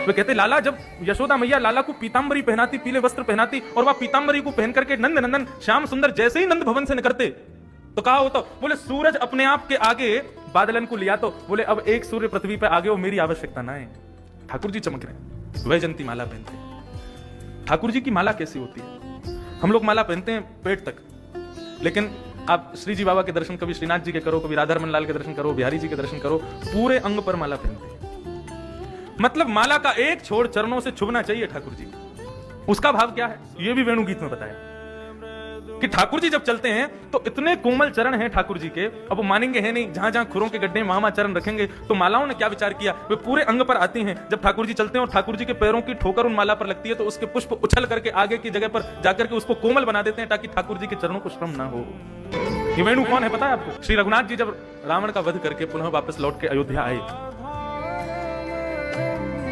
वे कहते लाला, जब यशोदा मैया लाला को पीतांबरी पहनाती, पीले वस्त्र पहनाती और वह पीतांबरी को पहन करके नंद नंदन श्याम सुंदर जैसे ही नंद भवन से निकलते तो कहा होता, बोले सूरज अपने आप के आगे बादलन को लिया, तो बोले अब एक सूर्य पृथ्वी पर आगे हो, मेरी आवश्यकता ना है। ठाकुर जी चमक रहे, वैजंती माला पहनते हैं। ठाकुर जी की माला कैसी होती है? हम लोग माला पहनते हैं पेट तक, लेकिन आप श्री जी बाबा के दर्शन कभी श्रीनाथ जी के करो, कभी राधारमन लाल के दर्शन करो, बिहारी जी के दर्शन करो, पूरे अंग पर माला पहनते हैं। मतलब माला का एक छोर चरणों से छुभना चाहिए ठाकुर जी। उसका भाव क्या है ये भी वेणु गीत में बताया कि ठाकुर जी जब चलते हैं तो इतने कोमल चरण हैं ठाकुर जी के, अब वो मानेंगे है नहीं, जहां जहां खुरों के गड्ढे वहां वहां चरण रखेंगे। तो मालाओं ने क्या विचार किया, वे पूरे अंग पर आती हैं। जब ठाकुर जी चलते हैं और ठाकुर जी के पैरों की ठोकर उन माला पर लगती है तो उसके पुष्प उछल करके आगे की जगह पर जाकर के उसको कोमल बना देते हैं ताकि ठाकुर जी के चरणों को श्रम ना हो। ये वेणु कौन है पता है आपको? श्री रघुनाथ जी जब रावण का वध करके पुनः वापस लौट के अयोध्या आए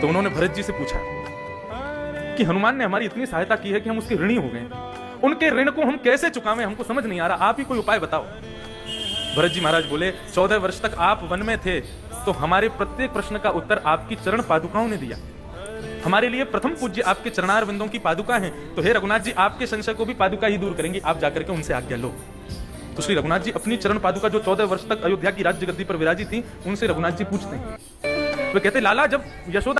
तो उन्होंने भरत जी से पूछा कि हनुमान ने हमारी इतनी सहायता की है कि हम उसके ऋणी हो गए, उनके ऋण को हम कैसे चुकावें, हमको समझ नहीं आ रहा, आप ही कोई उपाय बताओ। भरत जी महाराज बोले 14 वर्ष तक आप वन में थे तो हमारे प्रत्येक प्रश्न का उत्तर आपकी चरण पादुकाओं ने दिया। हमारे लिए प्रथम पूज्य आपके चरणार बिंदों की पादुका हैं, तो हे रघुनाथ जी आपके संशय को भी पादुका ही दूर करेंगी, आप जाकर के उनसे आज्ञा लो। तो श्री रघुनाथ जी अपनी चरण पादुका जो 14 वर्ष तक अयोध्या की राज्य गद्दी पर विराजी थी उनसे रघुनाथ जी पूछते हैं, वे कहते लाला, जब यशोदा